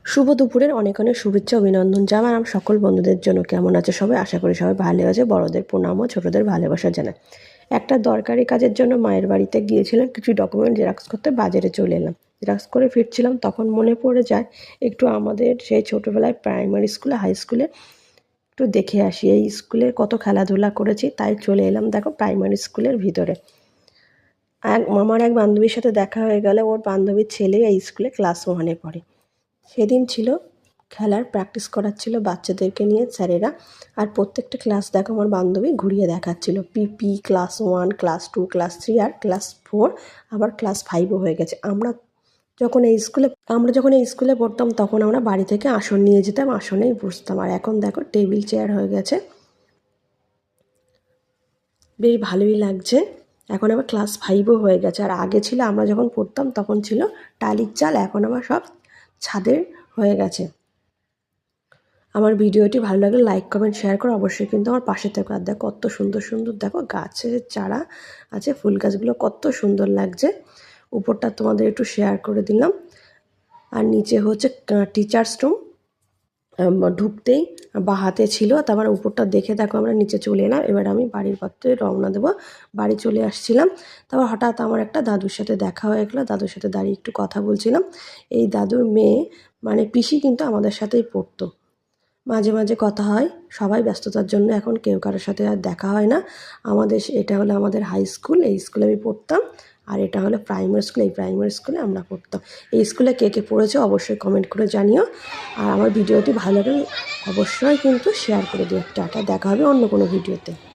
শুভ দুপুরের অনেক অনেক শুভেচ্ছা অভিনন্দন জানাই আমার সকল বন্ধুদের জন্য। কেমন আছে সবাই? আশা করি সবাই ভালো আছে। বড়দের প্রণাম ও ছোটদের ভালোবাসা জানাই। একটা দরকারি কাজের জন্য মায়ের বাড়িতে গিয়েছিলাম, কিছু ডকুমেন্ট জেরক্স করতে বাজারে চলে এলাম। জেরক্স করে ফিরছিলাম, তখন মনে পড়ে যায় একটু আমাদের সেই ছোটোবেলায় প্রাইমারি স্কুলে, হাই স্কুলে একটু দেখে আসি। এই স্কুলে কত খেলাধুলা করেছি, তাই চলে এলাম দেখো প্রাইমারি স্কুলের ভিতরে। আমার এক বান্ধবীর সাথে দেখা হয়ে গেল। ওর বান্ধবীর ছেলে এই স্কুলে ক্লাস 1-এ পড়ে। সেদিন ছিল খেলার প্র্যাকটিস করাচ্ছিল বাচ্চাদেরকে নিয়ে স্যারেরা। আর প্রত্যেকটা ক্লাস দেখো আমার বান্ধবী ঘুরিয়ে দেখাচ্ছিল। পিপি ক্লাস 1, ক্লাস 2, ক্লাস 3 আর ক্লাস 4, আবার ক্লাস 5ও হয়ে গেছে। আমরা যখন এই স্কুলে পড়তাম তখন আমরা বাড়ি থেকে আসন নিয়ে যেতাম, আসনেই বসতাম। আর এখন দেখো টেবিল চেয়ার হয়ে গেছে, বেশ ভালোই লাগছে। এখন আবার ক্লাস 5ও হয়ে গেছে। আর আগে ছিল, আমরা যখন পড়তাম তখন ছিল টালির চাল, এখন আবার সব ছাদের হয়ে গেছে। আমার ভিডিওটি ভালো লাগলে লাইক কমেন্ট শেয়ার করো অবশ্যই, কিন্তু আমার পাশে থেকো। আর দেখো কত সুন্দর সুন্দর দেখো গাছের চারা আছে, ফুল গাছগুলো কত সুন্দর লাগছে। উপরটা তোমাদের একটু শেয়ার করে দিলাম। আর নিচে হচ্ছে টিচার্স রুম। ঢুকতেই বা হাতে ছিল, তারপর উপরটা দেখে দেখো আমরা নিচে চলে এলাম। এবার আমি বাড়ির পথে রওনা দেবো। বাড়ি চলে আসছিলাম, তারপর হঠাৎ আমার একটা দাদুর সাথে দেখা হয়ে গেলো। দাদুর সাথে দাঁড়িয়ে একটু কথা বলছিলাম। এই দাদুর মেয়ে মানে পিসি কিন্তু আমাদের সাথেই পড়তো। মাঝে মাঝে কথা হয়, সবাই ব্যস্ততার জন্য এখন কেউ কারোর সাথে আর দেখা হয় না। এটা হলো আমাদের হাই স্কুল, এই স্কুলে আমি পড়তাম। আর এটা হলো প্রাইমারি স্কুল, এই প্রাইমারি স্কুলে আমরা পড়তাম। এই স্কুলে কে কে পড়েছে অবশ্যই কমেন্ট করে জানিও। আর আমার ভিডিওটি ভালো লাগলে অবশ্যই কিন্তু শেয়ার করে দিও। টাটা, দেখা হবে অন্য কোনো ভিডিওতে।